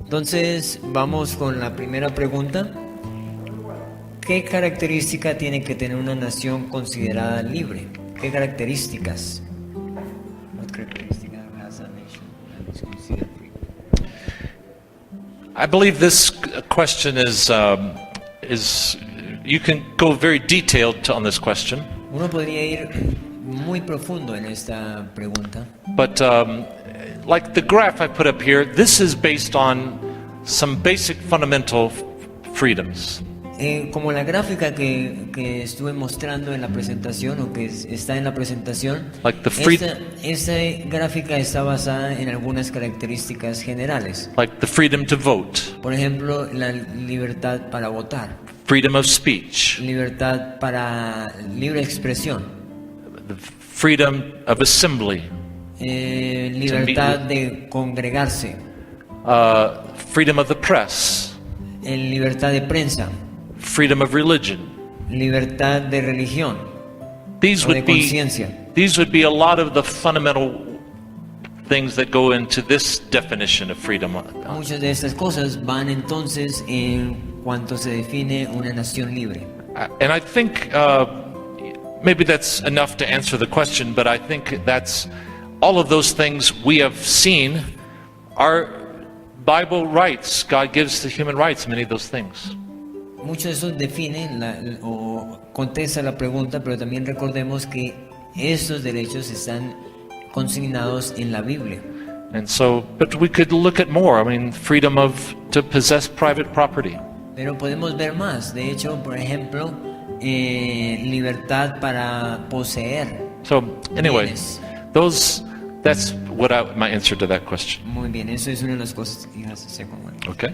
Entonces, vamos con la primera pregunta. ¿Qué característica tiene que tener una nación considerada libre? ¿Qué características? What characteristic has a nation that is considered free? I believe this question is you can go very detailed on this question, Uno podría ir muy profundo en esta pregunta, but like the graph I put up here, this is based on some basic fundamental freedoms. como la gráfica que estuve mostrando en la presentación o que está en la presentación, Like the free- esta gráfica está basada en algunas características generales. Like the freedom to vote, Por ejemplo, la libertad para votar, freedom of speech, libertad para libre expresión, the freedom of assembly, libertad de congregarse, freedom of the press, libertad de prensa, freedom of religion. libertad de religión These o de would be conciencia. these would be a lot of the fundamental things that go into this definition of freedom. Muchas de estas cosas van entonces en cuanto se define una nación libre. And I think maybe that's enough to answer the question, but I think that's all of those things we have seen are Bible rights. God gives the human rights, many of those things. Mucho de eso define o contesta la pregunta, pero también recordemos que estos derechos están consignados en la Biblia. And so, but we could look at more. I mean, freedom to possess private property. Pero podemos ver más. De hecho, por ejemplo, libertad para poseer. So anyway, bienes. that's what my answer to that question. Muy bien, eso es una de las cosas que has second one. Okay.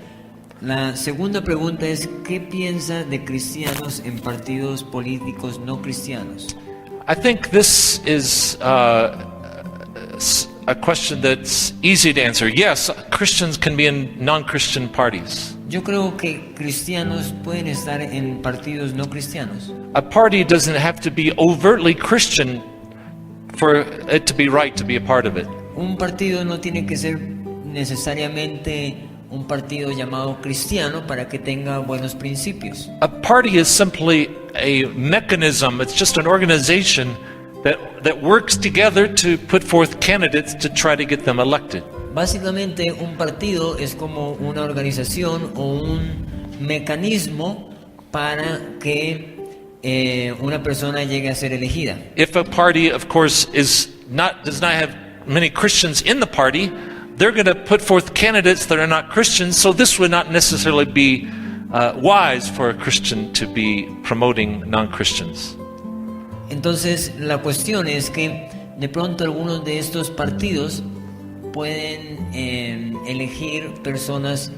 La segunda pregunta es, ¿qué piensa de cristianos en partidos políticos no cristianos? I think this is a question that's easy to answer. Yes, Christians can be in non-Christian parties. Yo creo que cristianos pueden estar en partidos no cristianos. A party doesn't have to be overtly Christian for it to be right to be a part of it. Un partido no tiene que ser necesariamente un partido llamado cristiano para que tenga buenos principios. A party is simply a mechanism. It's just an organization that works together to put forth candidates to try to get them elected. Básicamente un partido es como una organización o un mecanismo para que una persona llegue a ser elegida. If a party, of course, does not have many Christians in the party, they're going to put forth candidates that are not Christians, so this would not necessarily be wise for a Christian to be promoting non-Christians. Entonces la cuestión es que de pronto algunos de estos partidos pueden elegir personas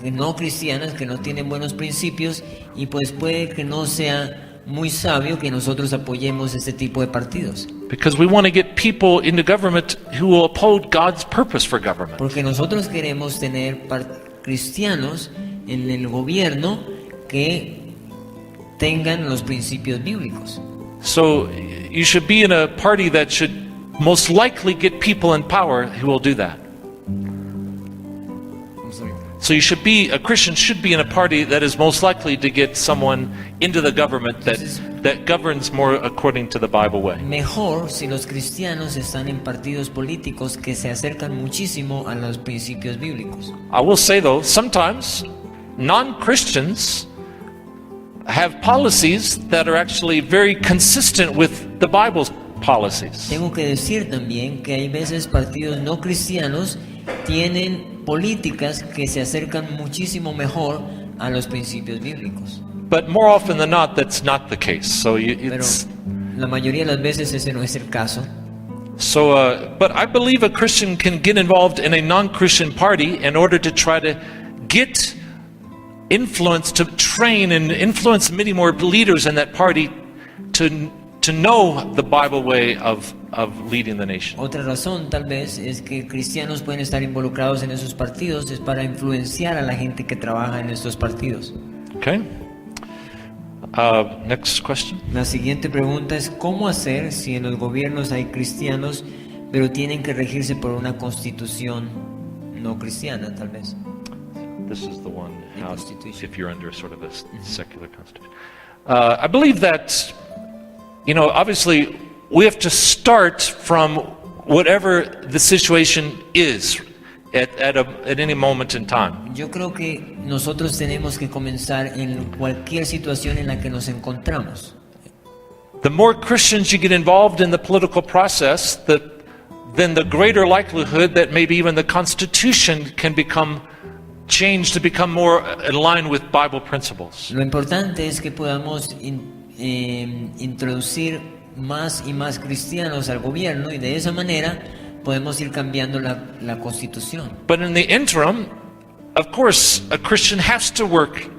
que no cristianas, que no tienen buenos principios, y pues puede que no sea muy sabio que nosotros apoyemos este tipo de partidos. Because we want to get people into government who will uphold God's purpose for government. Porque nosotros queremos tener cristianos en el gobierno que tengan los principios bíblicos. So you should be in a party that should most likely get people in power who will do that. So a Christian should be in a party that is most likely to get someone into the government that governs more according to the Bible way. Mejor si los cristianos están en partidos políticos que se acercan muchísimo a los principios bíblicos. I will say though, sometimes non-Christians have policies that are actually very consistent with the Bible's policies. Tengo que decir también que hay veces partidos no cristianos tienen políticas que se acercan muchísimo mejor a los principios bíblicos. But more often than not, that's not the case. So Pero la mayoría de las veces ese no es el caso. But I believe a Christian can get involved in a non-Christian party in order to try to get influence, to train and influence many more leaders in that party to know the Bible way of of leading the nation. Otra razón tal vez es que cristianos pueden estar involucrados en esos partidos, es para influenciar a la gente que trabaja en estos partidos. Okay? Next question. La siguiente pregunta es ¿cómo hacer si en los gobiernos hay cristianos pero tienen que regirse por una constitución no cristiana tal vez? This is the one, The Constitution. if you're under sort of a secular constitution. I believe that, obviously we have to start from whatever the situation is at any moment in time. Yo creo que nosotros tenemos que comenzar en cualquier situación en la que nos encontramos. The more Christians you get involved in the political process, then the greater likelihood that maybe even the Constitution can become changed to become more in line with Bible principles. Lo importante es que podamos introducir más y más cristianos al gobierno y de esa manera podemos ir cambiando la constitución. But in the interim, of course, a Christian has to work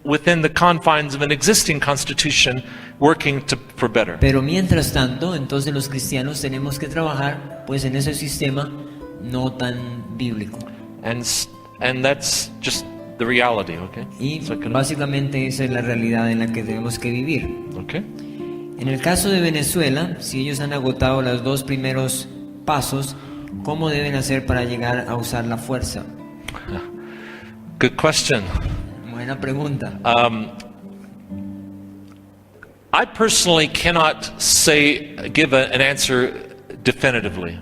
within the confines of an existing constitution, working for better. Pero mientras tanto, entonces los cristianos tenemos que trabajar pues en ese sistema no tan bíblico. And that's just the reality, okay? Y So can- básicamente esa es la realidad en la que tenemos que vivir. okay. En el caso de Venezuela, si ellos han agotado los dos primeros pasos, ¿cómo deben hacer para llegar a usar la fuerza? Good question. Buena pregunta. I personally cannot give an answer definitively.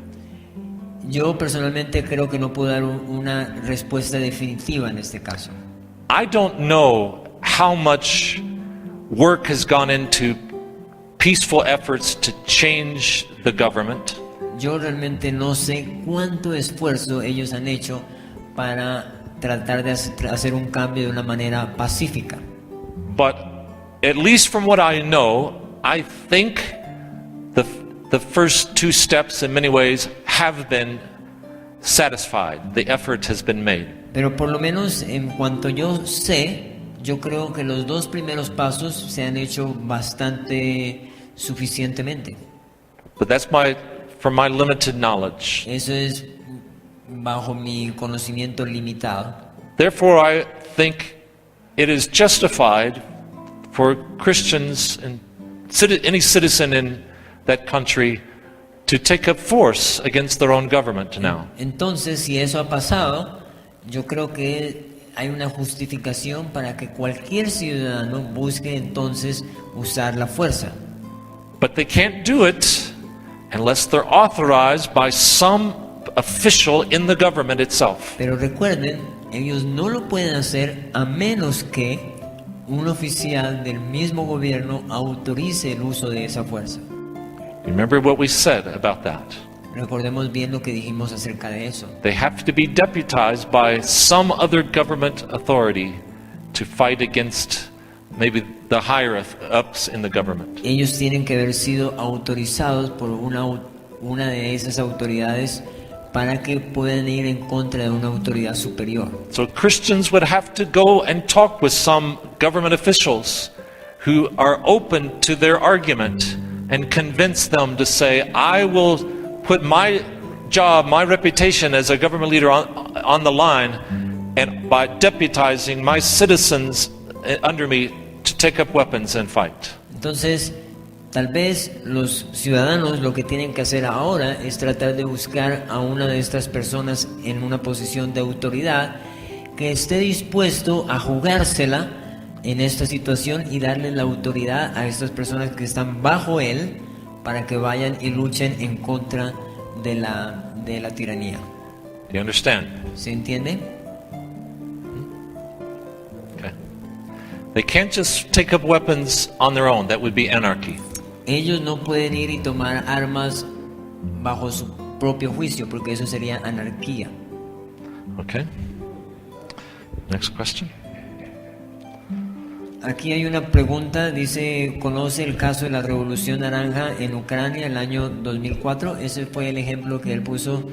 Yo personalmente creo que no puedo dar una respuesta definitiva en este caso. I don't know how much work has gone into peaceful efforts to change the government. Yo realmente no sé cuánto esfuerzo ellos han hecho para tratar de hacer un cambio de una manera pacífica. But at least from what I know, I think the first two steps in many ways have been satisfied. The effort has been made. Pero por lo menos en cuanto yo sé, yo creo que los dos primeros pasos se han hecho bastante suficientemente. But that's from my limited knowledge. Eso es bajo mi conocimiento limitado. Therefore, I think it is justified for Christians and any citizen in that country to take up force against their own government now. Entonces, si eso ha pasado, yo creo que hay una justificación para que cualquier ciudadano busque entonces usar la fuerza. But they can't do it unless they're authorized by some official in the government itself. Pero recuerden, ellos no lo pueden hacer a menos que un oficial del mismo gobierno autorice el uso de esa fuerza. Remember what we said about that. Recordemos bien lo que dijimos acerca de eso. They have to be deputized by some other government authority to fight against maybe the higher ups in the government. Ellos tienen que haber sido autorizados por una de esas autoridades para que puedan ir en contra de una autoridad superior. So Christians would have to go and talk with some government officials who are open to their argument and convince them to say, I will put my job, my reputation as a government leader on the line, and by deputizing my citizens under me to take up weapons and fight. Entonces, tal vez los ciudadanos lo que tienen que hacer ahora es tratar de buscar a una de estas personas en una posición de autoridad que esté dispuesto a jugársela en esta situación y darle la autoridad a estas personas que están bajo él para que vayan y luchen en contra de la tiranía. Do you understand? ¿Se entiende? Okay. They can't just take up weapons on their own. That would be anarchy. Ellos no pueden ir y tomar armas bajo su propio juicio porque eso sería anarquía. Okay. Next question. Aquí hay una pregunta, dice, ¿conoce el caso de la Revolución Naranja en Ucrania el año 2004? Ese fue el ejemplo que él puso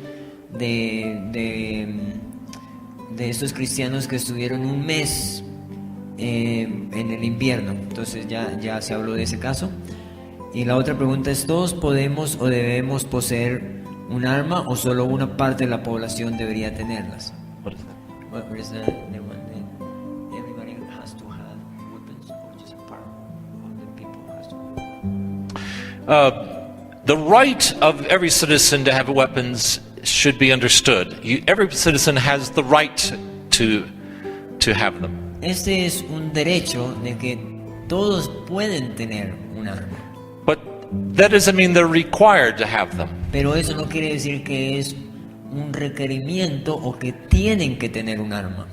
de estos cristianos que estuvieron un mes en el invierno. Entonces ya se habló de ese caso. Y la otra pregunta es, ¿todos podemos o debemos poseer un arma o solo una parte de la población debería tenerlas? What is that? What is the one that everybody has to have weapons or just a part of the people has to? The right of every citizen to have weapons should be understood. Every citizen has the right to have them. Este es un derecho de que todos pueden tener un arma, But that doesn't mean they're required to have them. pero eso no quiere decir que es un requerimiento o que tienen que tener un arma.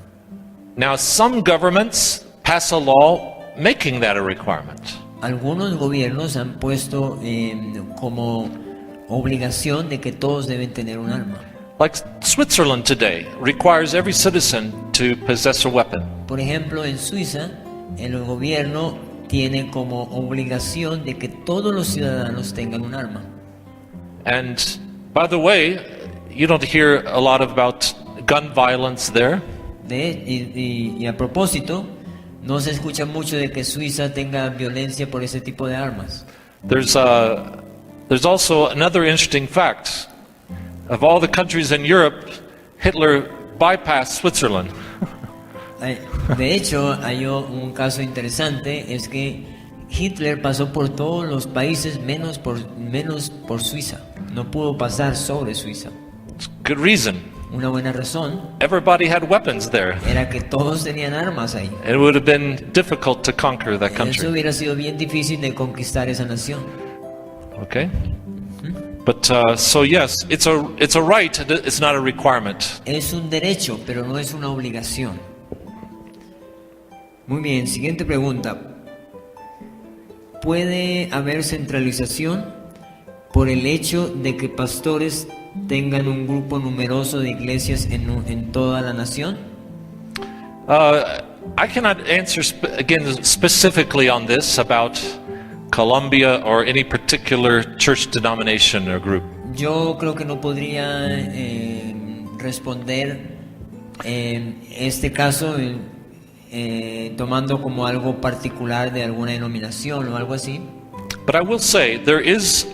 Now, some governments pass a law making that a requirement. Algunos gobiernos han puesto como obligación de que todos deben tener un arma. Like Switzerland today requires every citizen to possess a weapon. Por ejemplo, en Suiza, el gobierno tiene como obligación de que todos los ciudadanos tengan un arma. And by the way, you don't hear a lot about gun violence there. Y a propósito, no se escucha mucho de que Suiza tenga violencia por ese tipo de armas. There's also another interesting fact. Of all the countries in Europe, Hitler bypassed Switzerland. De hecho, hay un caso interesante, es que Hitler pasó por todos los países menos por Suiza. No pudo pasar sobre Suiza. It's good reason. Una buena razón Everybody had weapons there. era que todos tenían armas ahí. It would have been difficult to conquer that Eso country. hubiera sido bien difícil de conquistar esa nación. Okay? But so yes, it's a right, it's not a requirement. Es un derecho, pero no es una obligación. Muy bien, siguiente pregunta. ¿Puede haber centralización por el hecho de que pastores tengan un grupo numeroso de iglesias en toda la nación? I cannot answer again specifically on this about Colombia or any particular church denomination or group. Yo creo que no podría responder en este caso tomando como algo particular de alguna denominación o algo así. But I will say there is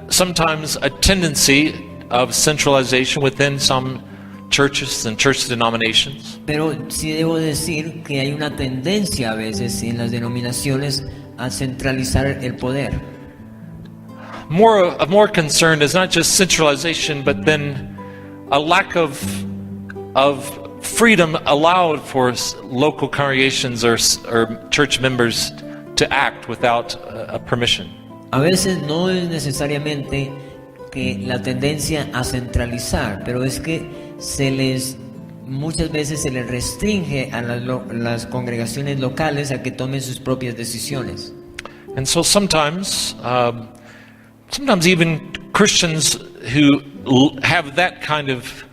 sometimes a tendency of centralization within some churches and church denominations. Pero sí debo decir que hay una tendencia a veces en las denominaciones a centralizar el poder. More concern is not just centralization, but then a lack of freedom allowed for local congregations or church members to act without a permission. A veces no es necesariamente que la tendencia a centralizar, pero es que muchas veces se les restringe a las congregaciones locales a que tomen sus propias decisiones. And so sometimes even Christians who have that kind of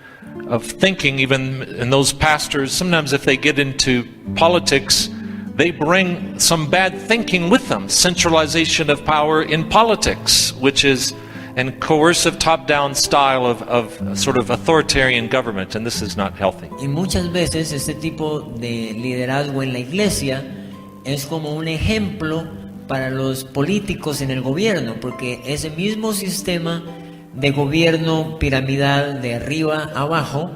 thinking, even in those pastors, sometimes if they get into politics, they bring some bad thinking with them. Centralization of power in politics, which is a coercive top-down style of sort of authoritarian government, and this is not healthy. Y muchas veces este tipo de liderazgo en la iglesia es como un ejemplo para los políticos en el gobierno, porque ese mismo sistema de gobierno piramidal de arriba a abajo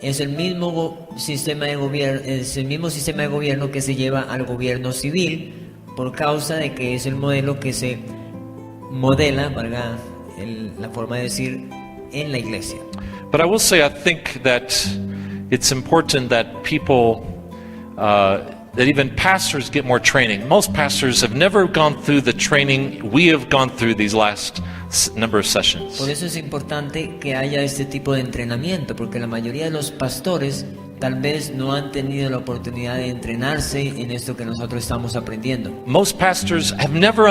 es el mismo sistema de gobierno que se lleva al gobierno civil por causa de que es el modelo que se modela, valga la forma de decir, en la iglesia. But I will say I think that it's important that people that even pastors get more training. Most pastors have never gone through the training we have gone through these last number of sessions. Por eso es importante que haya este tipo de entrenamiento, porque la mayoría de los pastores tal vez no han tenido la oportunidad de entrenarse en esto que nosotros estamos aprendiendo. Most pastors have never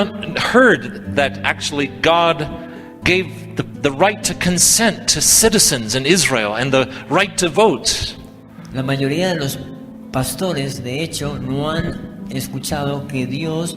heard that actually God gave the right to consent to citizens in Israel and the right to vote. La mayoría de los pastores, de hecho, no han escuchado que Dios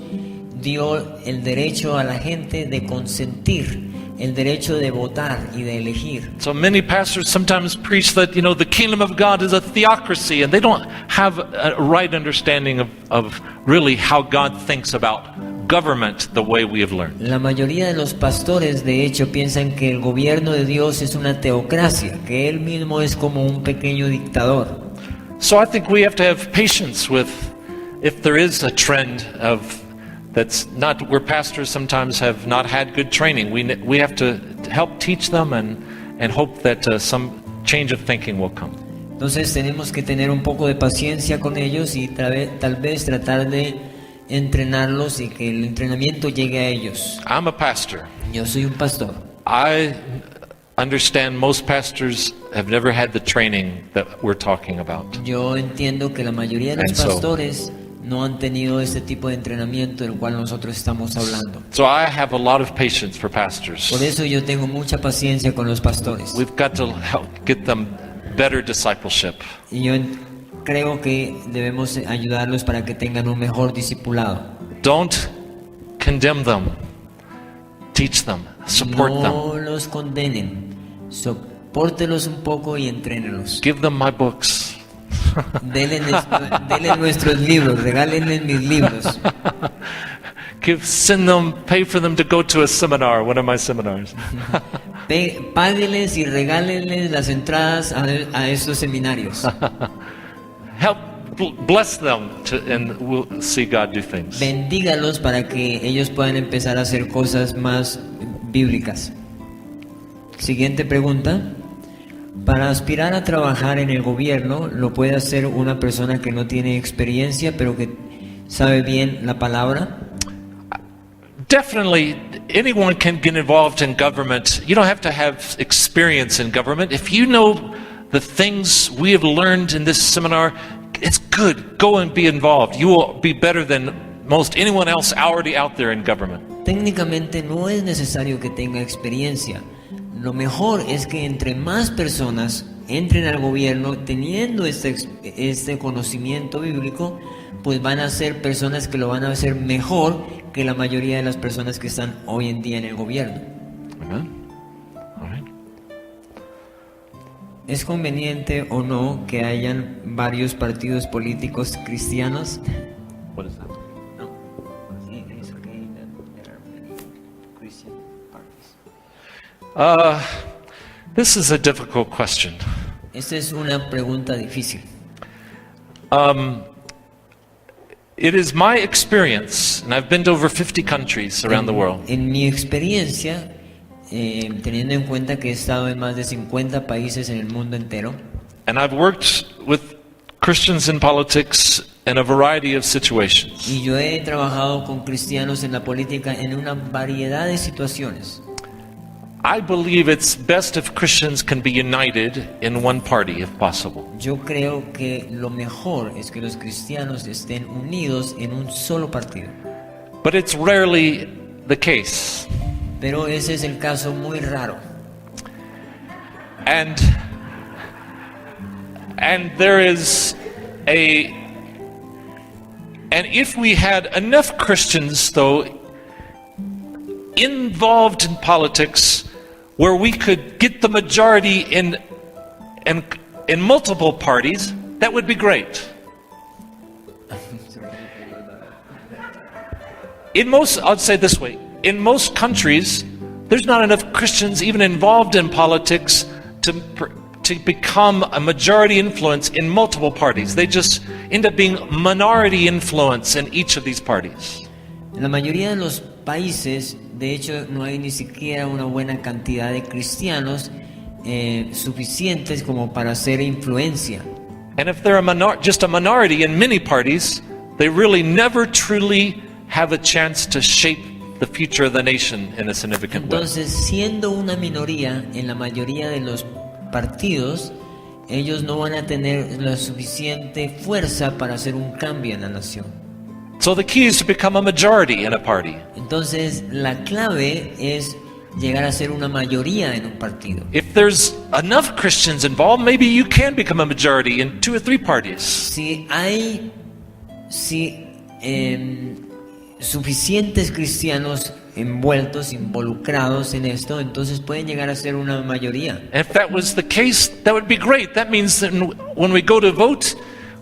dio el derecho a la gente de consentir, el derecho de votar y de elegir. So many pastors sometimes preach that, the kingdom of God is a theocracy, and they don't have a right understanding of really how God thinks about government the way we have learned. La mayoría de los pastores, de hecho, piensan que el gobierno de Dios es una teocracia, que Él mismo es como un pequeño dictador. So I think we have to have patience with if there is a trend of that's not where pastors sometimes have not had good training. We have to help teach them and hope that some change of thinking will come. Entonces tenemos que tener un poco de paciencia con ellos y tal vez tratar de entrenarlos y que el entrenamiento llegue a ellos. I'm a pastor. Yo soy un pastor. I understand most pastors have never had the training that we're talking about. Yo entiendo que la mayoría de los pastores no han tenido este tipo de entrenamiento del cual nosotros estamos hablando. So I have a lot of patience for pastors. Por eso yo tengo mucha paciencia con los pastores. We've got to help get them better discipleship. Y yo creo que debemos ayudarlos para que tengan un mejor discipulado. Don't condemn them. Teach them. Support them. No los condenen. Sopórtelos un poco y entrénelos. Give them my books. Denle nuestros libros, regálenles mis libros. Pay for them to go to a seminar, one of my seminars. Páguenles y regálenles las entradas a estos seminarios. Help bless them and we'll see God do things. Bendígalos para que ellos puedan empezar a hacer cosas más bíblicas. Siguiente pregunta. Para aspirar a trabajar en el gobierno, ¿lo puede hacer una persona que no tiene experiencia, pero que sabe bien la palabra? Definitely, anyone can get involved in government. You don't have to have experience in government. If you know the things we have learned in this seminar, it's good. Go and be involved. You will be better than most anyone else already out there in government. Técnicamente no es necesario que tenga experiencia. Lo mejor es que entre más personas entren al gobierno teniendo este conocimiento bíblico, pues van a ser personas que lo van a hacer mejor que la mayoría de las personas que están hoy en día en el gobierno. Amen. All right. ¿Es conveniente o no que hayan varios partidos políticos cristianos? What is that? No. It's okay that there are many Christian parties. This is a difficult question. Esta es una pregunta difícil. It is my experience, and I've been to over 50 countries around the world. En mi experiencia, teniendo en cuenta que he estado en más de 50 países en el mundo entero, And I've worked with Christians in politics in a variety of situations. y yo he trabajado con cristianos en la política en una variedad de situaciones. I believe it's best if Christians can be united in one party if possible. Yo creo que lo mejor es que los cristianos estén unidos en un solo partido. But it's rarely the case. Pero ese es el caso muy raro. And there is and if we had enough Christians though involved in politics where we could get the majority in multiple parties, that would be great. I'll say it this way, in most countries, there's not enough Christians even involved in politics to become a majority influence in multiple parties. They just end up being minority influence in each of these parties. En la mayoría de los países, de hecho, no hay ni siquiera una buena cantidad de cristianos suficientes como para hacer influencia. And if they're just a minority in many parties, they really never truly have a chance to shape the future of the nation in a significant way. Entonces, siendo una minoría en la mayoría de los partidos, ellos no van a tener la suficiente fuerza para hacer un cambio en la nación. So the key is to become a majority in a party. Entonces, la clave es llegar a ser una mayoría en un partido. If there's enough Christians involved, maybe you can become a majority in 2 or 3 parties. Si hay suficientes cristianos involucrados en esto, entonces pueden llegar a ser una mayoría. And if that was the case, that would be great. That means that when we go to vote,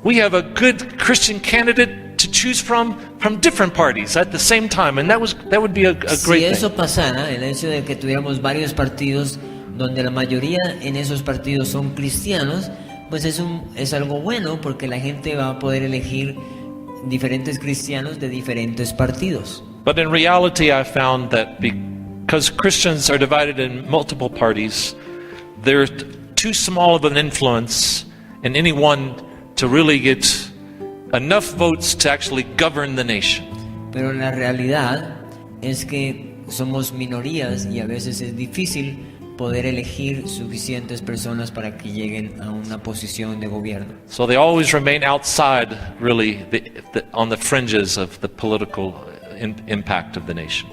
we have a good Christian candidate to choose from different parties at the same time, and that would be a Si great eso thing. pasara, el hecho de que tuviéramos varios partidos donde la mayoría en esos partidos son cristianos, pues es algo bueno porque la gente va a poder elegir diferentes cristianos de diferentes partidos. But in reality, I found that because Christians are divided in multiple parties, they're too small of an influence in any one to really get enough votes to actually govern the nation. Pero la realidad es que somos minorías y a veces es difícil poder elegir suficientes personas para que lleguen a una posición de gobierno. So they always remain outside, really, on the fringes of the political impact of the nation.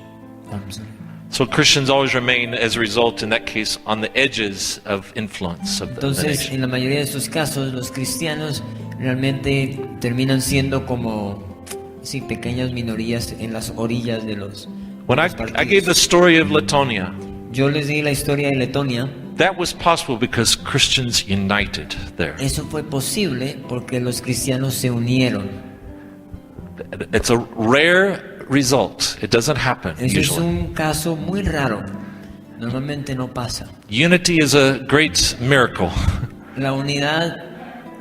So Christians always remain, as a result, in that case, on the edges of influence of the Entonces, nation. en la mayoría de estos casos, los cristianos realmente terminan siendo como sí, pequeñas minorías en las orillas de los When I partidos. gave the story of Letonia, Yo les di la historia de Letonia. that was possible because Christians united there. Eso fue posible porque los cristianos se unieron. It's a rare result. It doesn't happen Eso es usually. un caso muy raro. Normalmente no pasa. Unity is a great miracle. La unidad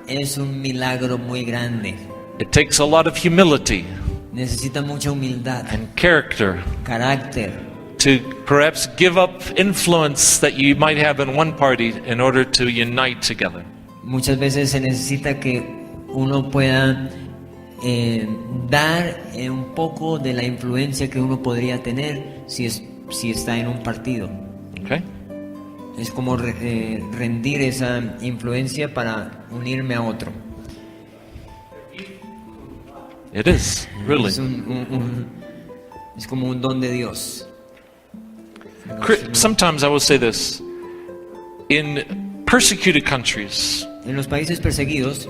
es un milagro muy grande. It takes a lot of humility Necesita mucha humildad, and character carácter, to perhaps give up influence that you might have in one party in order to unite together. muchas veces se necesita que uno pueda dar un poco de la influencia que uno podría tener si está en un partido. Okay? Es como rendir esa influencia para unirme a otro. It is, really. Es como un don de Dios. Sometimes I will say this. In persecuted countries, En los países perseguidos,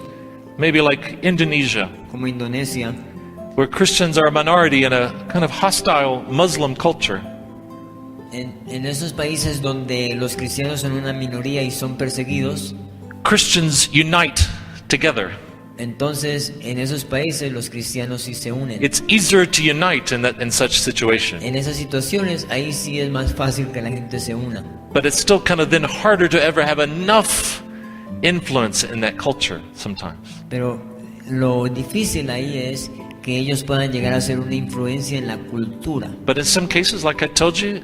maybe like Indonesia, como Indonesia, where Christians are a minority in a kind of hostile Muslim culture, en esos países donde los cristianos son una minoría y son perseguidos, Christians unite together. entonces en esos países los cristianos sí se unen. It's easier to unite in such situation, En esas situaciones, ahí sí es más fácil que la gente se una. but it's still kind of then harder to ever have enough influence in that culture sometimes. Pero lo difícil ahí es que ellos puedan llegar a ser una influencia en la cultura. But in some cases, like I told you,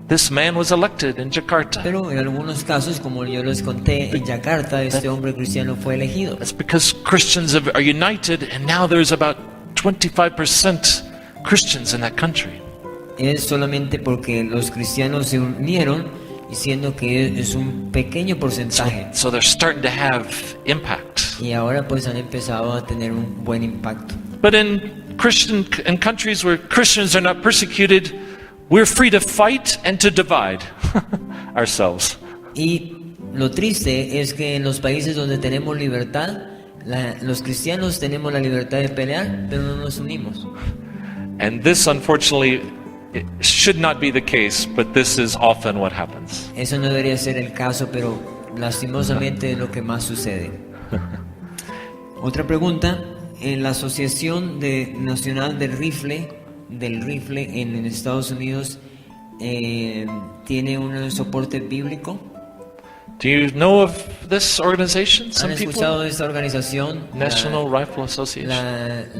this man was elected in Jakarta. Pero en algunos casos, como yo les conté, en Yakarta este hombre cristiano fue elegido. That's because Christians are united, and now there's about 25% Christians in that country. Es solamente porque los cristianos se unieron, diciendo que es un pequeño porcentaje. So they're starting to have impact. Y ahora pues han empezado a tener un buen impacto. But in countries where Christians are not persecuted, we're free to fight and to divide ourselves. Y lo triste es que en los países donde tenemos libertad, los cristianos tenemos la libertad de pelear, pero no nos unimos. And this, unfortunately, it should not be the case, but this is often what happens. Eso no debería ser el caso, pero lastimosamente es lo que más sucede. Otra pregunta, en la Asociación Nacional del Rifle en Estados Unidos, ¿tiene un soporte bíblico? Do you know of this organization? ¿Han Some escuchado people? de esta organización? National Rifle Association.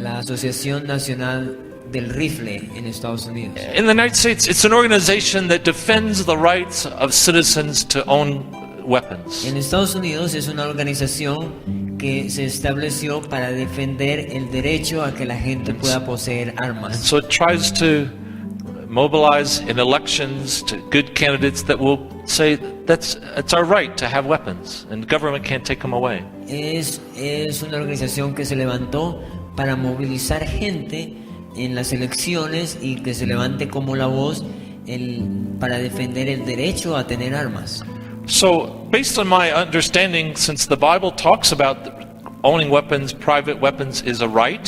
La Asociación Nacional del Rifle en Estados Unidos. In the United States, it's an organization that defends the rights of citizens to own weapons. En Estados Unidos es una organización que se estableció para defender el derecho a que la gente pueda poseer armas. So it tries to mobilize in elections to good candidates that will say it's our right to have weapons and the government can't take them away. Es una organización que se levantó para movilizar gente en las elecciones y que se levante como la voz para defender el derecho a tener armas. So, based on my understanding, since the Bible talks about owning weapons, private weapons is a right,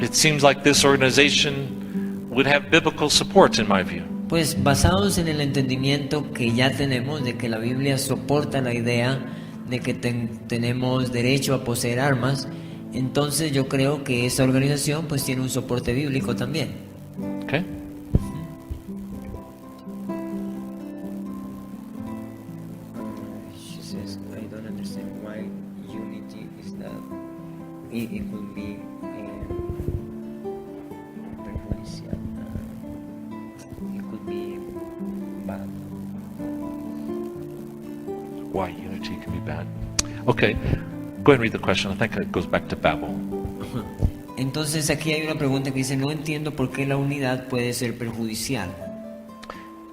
it seems like this organization would have biblical support in my view. Pues basados en el entendimiento que ya tenemos de que la Biblia soporta la idea de que tenemos derecho a poseer armas, entonces yo creo que esta organización pues tiene un soporte bíblico también. Okay? She says, I don't understand why unity is not. It could be perjudicial. It could be bad. Why unity can be bad. Okay, go ahead and read the question. I think it goes back to Babel. Entonces aquí hay una pregunta que dice, no entiendo por qué la unidad puede ser perjudicial.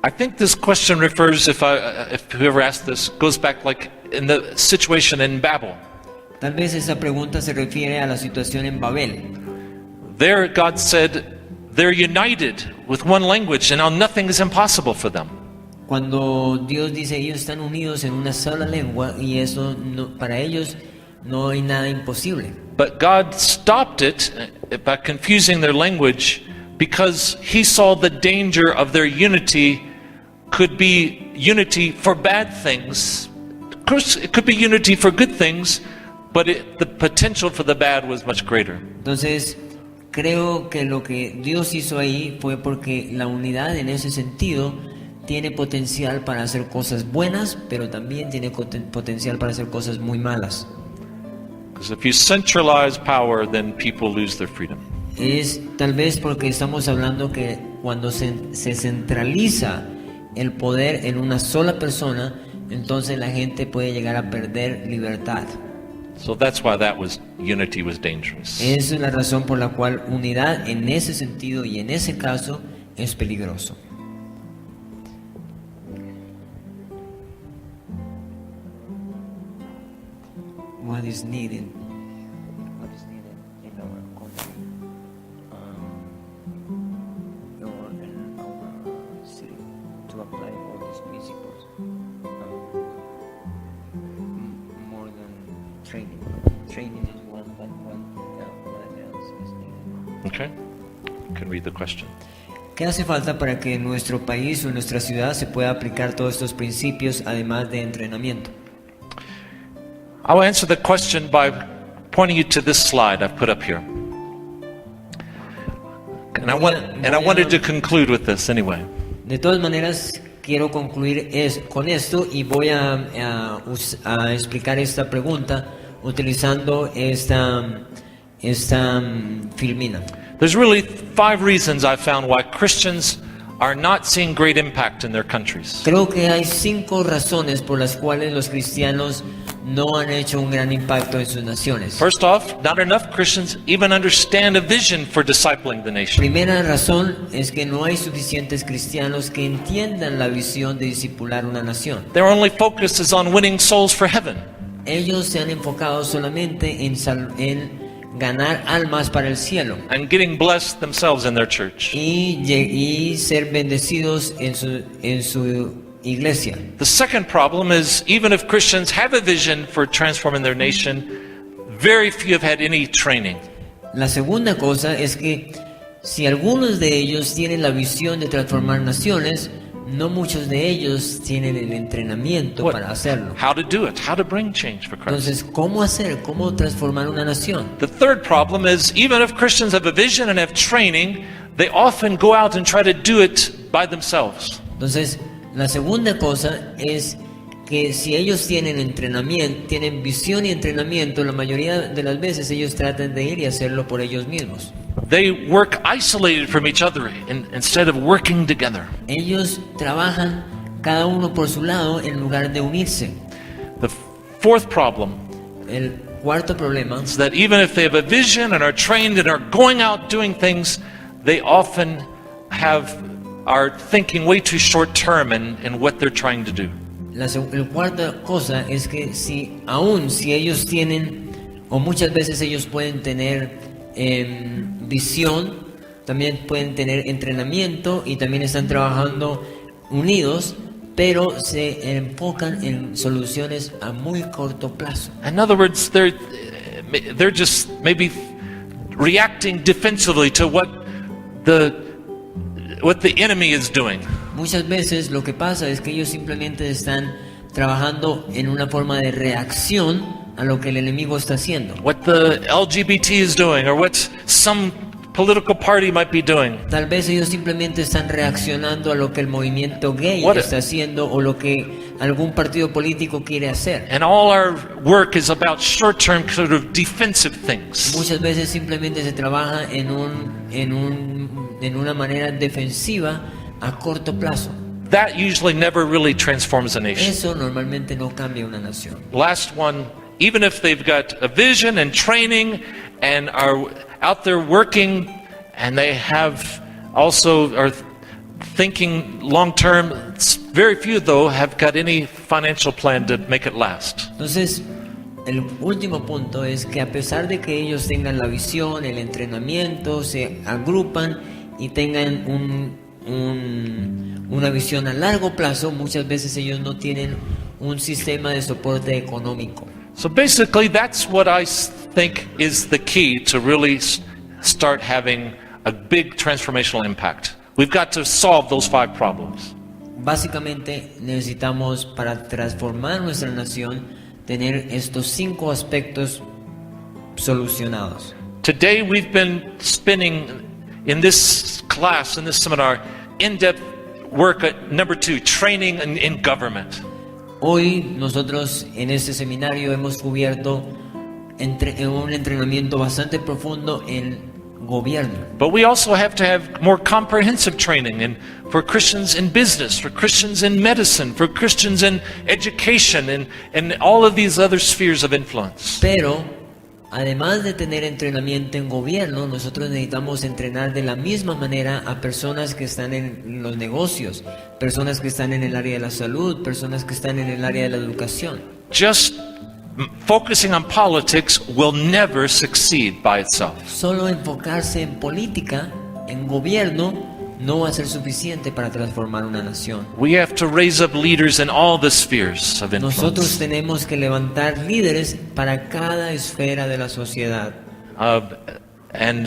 I think this question refers, if whoever asked this, goes back like in the situation in Babel. Tal vez esa pregunta se refiere a la situación en Babel. There, God said, they're united with one language, and now nothing is impossible for them. Cuando Dios dice ellos están unidos en una sola lengua y eso para ellos no hay nada imposible. But God stopped it by confusing their language because He saw the danger of their unity could be unity for bad things. Of course, it could be unity for good things, but the potential for the bad was much greater. Entonces, creo que lo que Dios hizo ahí fue porque la unidad en ese sentido tiene potencial para hacer cosas buenas, pero también tiene potencial para hacer cosas muy malas. Because if you centralize power, then people lose their freedom. Es tal vez porque estamos hablando que cuando se centraliza el poder en una sola persona, entonces la gente puede llegar a perder libertad. So that's why unity was dangerous. Esa es la razón por la cual unidad en ese sentido y en ese caso es peligroso. What is needed? What is needed in our country, or in our city, to apply all these principles? More than training. Training is one, but what else is needed? Okay? You can read the question. ¿Qué hace falta para que en nuestro país o en nuestra ciudad se pueda aplicar todos estos principios, además de entrenamiento? I will answer the question by pointing you to this slide I've put up here. And I wanted to conclude with this anyway. De todas maneras, quiero concluir con esto y voy a explicar esta pregunta utilizando esta filmina. There's really 5 reasons I found why Christians are not seeing great impact in their countries. Creo que hay 5 razones por las cuales los cristianos no han hecho un gran impacto en sus naciones. First off, not enough Christians even understand a vision for discipling the nation. Primera razón es que no hay suficientes cristianos que entiendan la visión de discipular una nación. Their only focus is on winning souls for heaven. Ellos se han enfocado solamente en ganar almas para el cielo And getting blessed themselves in their church. y ser bendecidos en su iglesia. The second problem is even if Christians have a vision for transforming their nation, very few have had any training. La segunda cosa es que si algunos de ellos tienen la visión de transformar naciones, no muchos de ellos tienen el entrenamiento para hacerlo. How to do it, how to bring change for Christ. Entonces, ¿cómo hacer? ¿Cómo transformar una nación? The third problem is even if Christians have a vision and have training, they often go out and try to do it by themselves. Entonces, la segunda cosa es que si ellos tienen entrenamiento, tienen visión y entrenamiento, la mayoría de las veces ellos tratan de ir y hacerlo por ellos mismos. They work isolated from each other instead of working together. Ellos trabajan cada uno por su lado en lugar de unirse. The fourth problem El cuarto problema is that even if they have a vision and are trained and are going out doing things, they often are thinking way too short term in what they're trying to do. La cuarta cosa es que si ellos tienen, o muchas veces ellos pueden tener visión, también pueden tener entrenamiento y también están trabajando unidos, pero se enfocan en soluciones a muy corto plazo. In other words, they're just maybe reacting defensively to what the enemy is doing. Muchas veces lo que pasa es que ellos simplemente están trabajando en una forma de reacción a lo que el enemigo está haciendo. what the LGBT is doing, or what some political party might be doing. Tal vez ellos simplemente están reaccionando a lo que el movimiento gay What- está haciendo o lo que algún partido político quiere hacer. And all our work is about short-term sort of defensive things. Muchas veces simplemente se trabaja en una manera defensiva a corto plazo. That usually never really transforms a nation. Eso normalmente no cambia una nación. Last one, even if they've got a vision and training and are out there working and they have also are thinking long term, very few though have got any financial plan to make it last. Entonces, el último punto es que a pesar de que ellos tengan la visión, el entrenamiento, se agrupan y tengan una visión a largo plazo, muchas veces ellos no tienen un sistema de soporte económico. So basically, that's what I think is the key to really start having a big transformational impact. We've got to solve those 5 problems. Básicamente necesitamos, para transformar nuestra nación, tener estos 5 aspectos solucionados. Today, we've been spending in this class, in this seminar, in-depth work at number 2, training in government. Hoy nosotros en este seminario hemos cubierto un entrenamiento bastante profundo en gobierno. But we also have to have more comprehensive training for Christians in business, for Christians in medicine, for Christians in education, and all of these other spheres of influence. Pero además de tener entrenamiento en gobierno, nosotros necesitamos entrenar de la misma manera a personas que están en los negocios, personas que están en el área de la salud, personas que están en el área de la educación. Just focusing on politics will never succeed by itself. Solo enfocarse en política, en gobierno, no va a ser suficiente para transformar una nación. We have to raise up leaders in all the spheres of Nosotros influence. tenemos que levantar líderes para cada esfera de la sociedad. And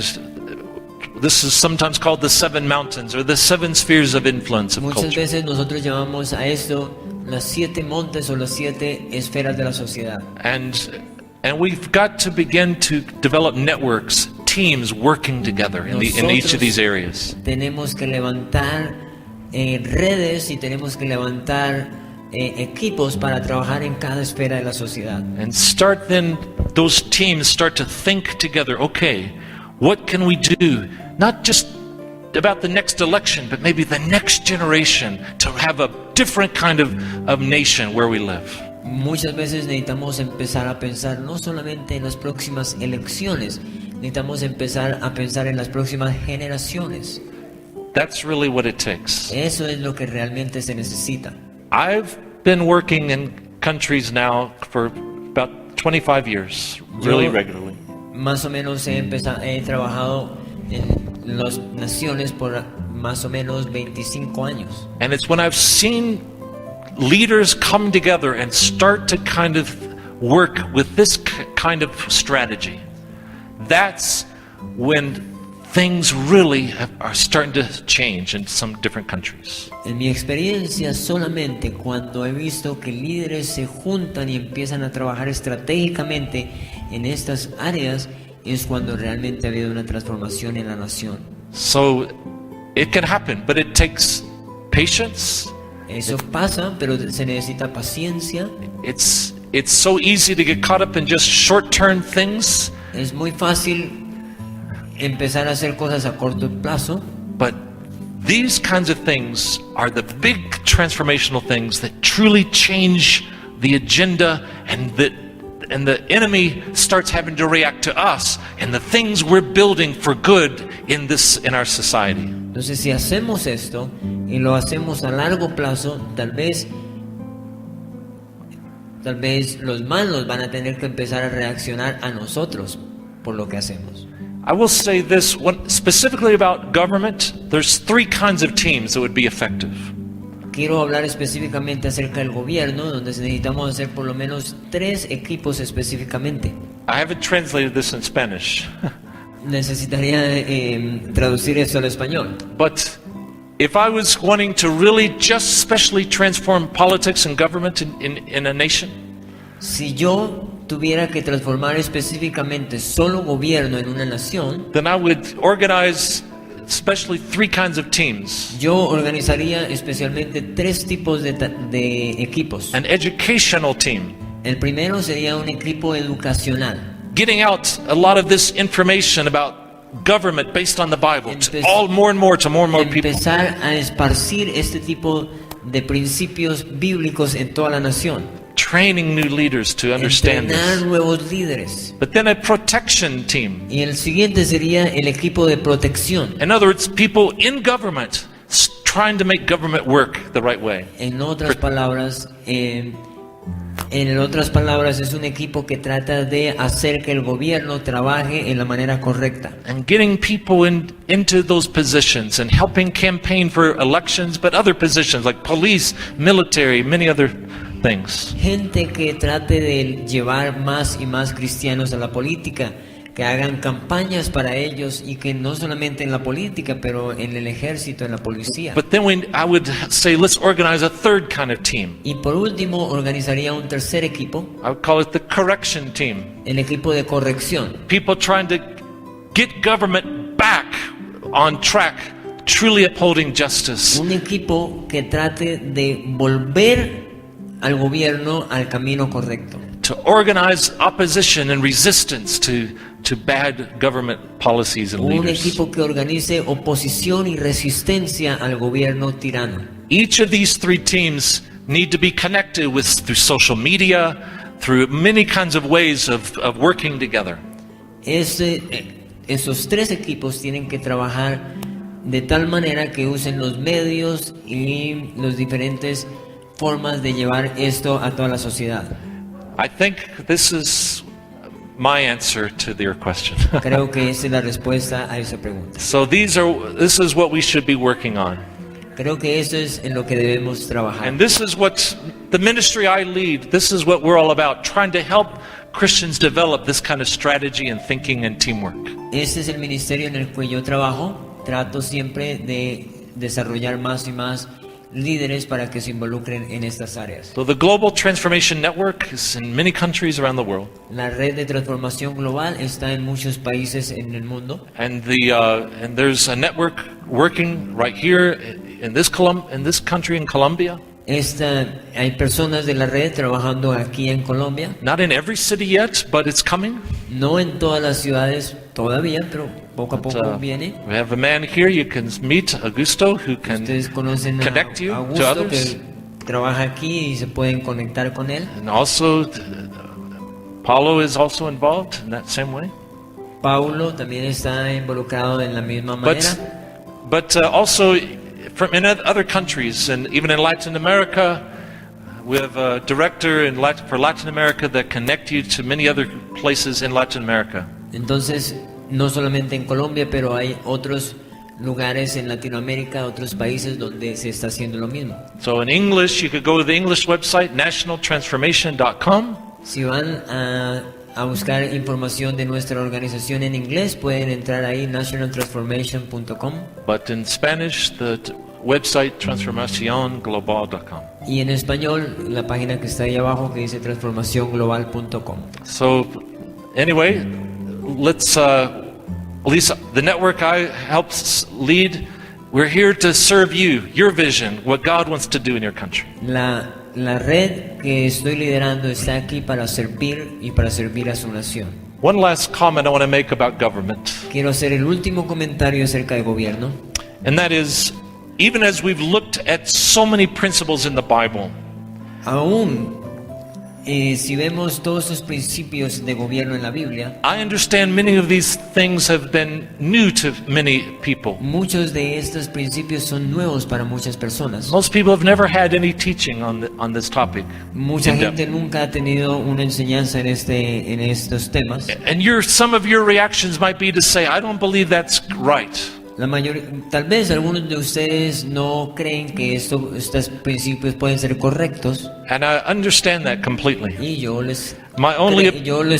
this is sometimes called the 7 mountains or the 7 spheres of influence of Muchas culture. veces nosotros llamamos a esto las 7 montes o las 7 esferas de la sociedad. And we've got to begin to develop networks, teams working together in each of these areas. Tenemos que levantar redes y tenemos que levantar equipos para trabajar en cada esfera de la sociedad. And start then, those teams start to think together, okay, what can we do? Not just about the next election, but maybe the next generation to have a different kind of nation where we live. Muchas veces necesitamos empezar a pensar no solamente en las próximas elecciones, necesitamos empezar a pensar en las próximas generaciones. That's really what it takes. Eso es lo que realmente se necesita. I've been working in countries now for about 25 years, really Yo- regularly. Más o menos he trabajado en las naciones por más o menos 25 años. And it's when I've seen leaders come together and start to kind of work with this kind of strategy, that's when things really are starting to change in some different countries. En mi experiencia, solamente cuando he visto que líderes se juntan y empiezan a trabajar estratégicamente en estas áreas, es cuando realmente ha habido una transformación en la nación. So it can happen, but it takes patience. Eso pasa, pero se necesita paciencia. It's so easy to get caught up in just short-term things, Es muy fácil empezar a hacer cosas a corto plazo, but these kinds of things are the big transformational things that truly change the agenda, and the enemy starts having to react to us and the things we're building for good in our society. Entonces, si hacemos esto y lo hacemos a largo plazo, tal vez los malos van a tener que empezar a reaccionar a nosotros por lo que hacemos. I will say this specifically about government. There's 3 kinds of teams that would be effective. Quiero hablar específicamente acerca del gobierno, donde necesitamos hacer por lo menos 3 equipos específicamente. I haven't translated this in Spanish, Necesitaría traducir esto al español. but if I was wanting to really just specially transform politics and government in a nation, Si yo tuviera que transformar específicamente solo gobierno en una nación, then I would organize especially 3 kinds of teams. yo organizaría especialmente 3 tipos de equipos. An educational team, El primero sería un equipo educacional. getting out a lot of this information about government based on the Bible to Empe- more and more people. Empezar a esparcir este tipo de principios bíblicos en toda la nación. Training new leaders to understand Entrenar this. nuevos líderes. But then a protection team. Y el siguiente sería el equipo de protección. In other words, people in government trying to make government work the right way. En otras palabras, es un equipo que trata de hacer que el gobierno trabaje en la manera correcta. And getting people into those positions and helping campaign for elections, but other positions like police, military, many other things. Gente que trate de llevar más y más cristianos a la política, que hagan campañas para ellos y que no solamente en la política, pero en el ejército, en la policía. But then I would say, let's organize a 3rd kind of team. Y por último, organizaría un tercer equipo, I would call it the correction team. el equipo de corrección. People trying to get government back on track, truly upholding justice. Un equipo que trate de volver al gobierno al camino correcto. To organize opposition and resistance to bad government policies and Un leaders. equipo que organice oposición y resistencia al gobierno tirano. Each of these 3 teams need to be connected through social media, through many kinds of ways of working together. Esos 3 equipos tienen que trabajar de tal manera que usen los medios y las diferentes formas de llevar esto a toda la sociedad. I think this is my answer to your question. Creo que esa es la respuesta a esa pregunta. So this is what we should be working on. Creo que eso es en lo que debemos trabajar. And this is what the ministry I lead, this is what we're all about, trying to help Christians develop this kind of strategy and thinking and teamwork. Este es el ministerio en el que yo trabajo. Trato siempre de desarrollar más y más líderes para que se involucren en estas áreas. So the Global Transformation Network is in many countries around the world. La red de transformación global está en muchos países en el mundo. And there's a network working right here in this country in Colombia. Hay personas de la red trabajando aquí en Colombia. Not in every city yet, but it's coming. No en todas las ciudades todavía, pero poco a poco viene. We have a man here you can meet, Augusto, who can Ustedes conocen connect you a to Augusto, others. que trabaja aquí y se pueden conectar con él. And also, Paulo is also involved in that same way. Paulo también está involucrado en la misma manera. But also in other countries, and even in Latin America, we have a director for Latin America that connect you to many other places in Latin America. Entonces, no solamente en Colombia, pero hay otros lugares en Latinoamérica, otros países donde se está haciendo lo mismo. So in English, you could go to the English website, nationaltransformation.com. Si van a buscar información de nuestra organización en inglés, pueden entrar ahí, nationaltransformation.com. But in Spanish, the website, transformacionglobal.com. Y en español, la página que está ahí abajo que dice transformacionglobal.com. So anyway, let's, at least the network I help lead, we're here to serve you, your vision, what God wants to do in your country. La red que estoy liderando está aquí para servir y para servir a su nación. One last comment I want to make about government, Quiero hacer el último comentario acerca del gobierno. and that is, even as we've looked at so many principles in the Bible, Aún si vemos todos esos principios de gobierno en la Biblia, I understand many of these things have been new to many people. muchos de estos principios son nuevos para muchas personas. Most people have never had any teaching on this topic. Mucha in depth. gente nunca ha tenido una enseñanza en estos temas. And some of your reactions might be to say, I don't believe that's right. Tal vez algunos de ustedes no creen que estos principios pueden ser correctos, And I understand that completely. y yo les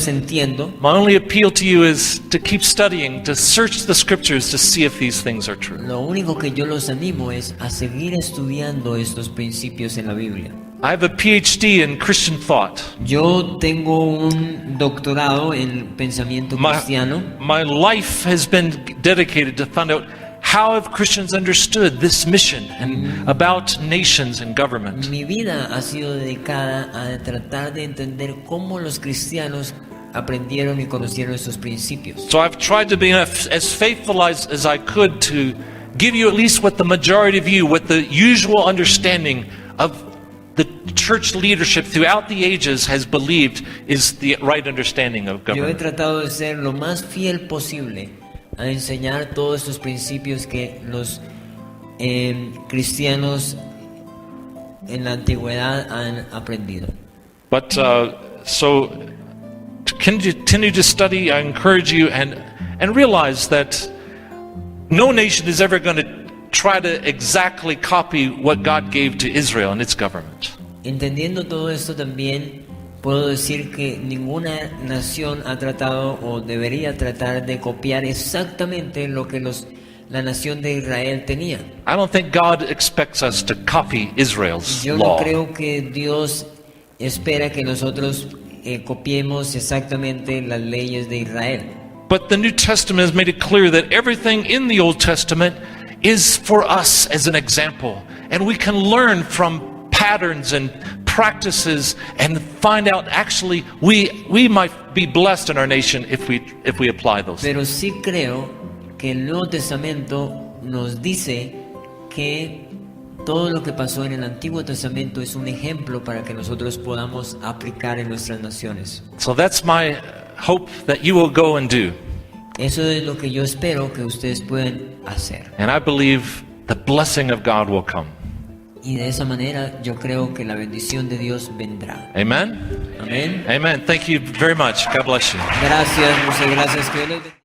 entiendo. My only appeal to you is to keep studying, to search the scriptures to see if these things are true. Lo único que yo los animo es a seguir estudiando estos principios en la Biblia. I have a PhD in Christian thought. Yo tengo un doctorado en pensamiento cristiano. My life has been dedicated to find out how have Christians understood this mission and about nations and government. Mi vida ha sido dedicada a tratar de entender cómo los cristianos aprendieron y conocieron esos principios. So I've tried to be as faithful as I could to give you at least what the majority of you, what the usual understanding of the church leadership throughout the ages has believed is the right understanding of Yo he government. tratado de ser lo más fiel posible a enseñar todos estos principios que los cristianos en la antigüedad han aprendido. But so to continue to study, I encourage you and realize that no nation is ever going to try to exactly copy what God gave to Israel and its government. Entendiendo todo esto también puedo decir que ninguna nación ha tratado o debería tratar de copiar exactamente lo que la nación de Israel tenía. I don't think God expects us to copy Israel's Yo no law. creo que Dios espera que nosotros copiemos exactamente las leyes de Israel. But the New Testament has made it clear that everything in the Old Testament is for us as an example. And we can learn from patterns and practices and find out actually we might be blessed in our nation if we apply those. Pero sí creo que el Nuevo Testamento nos dice que todo lo que pasó en el Antiguo Testamento es un ejemplo para que nosotros podamos aplicar en nuestras naciones. So that's my hope that you will go and do. Eso es lo que yo espero que ustedes puedan hacer. And I believe the blessing of God will come. Y de esa manera yo creo que la bendición de Dios vendrá. Amen? Amén. Amen. Thank you very much. God bless you. Gracias, muchas gracias. Que Dios les bendiga.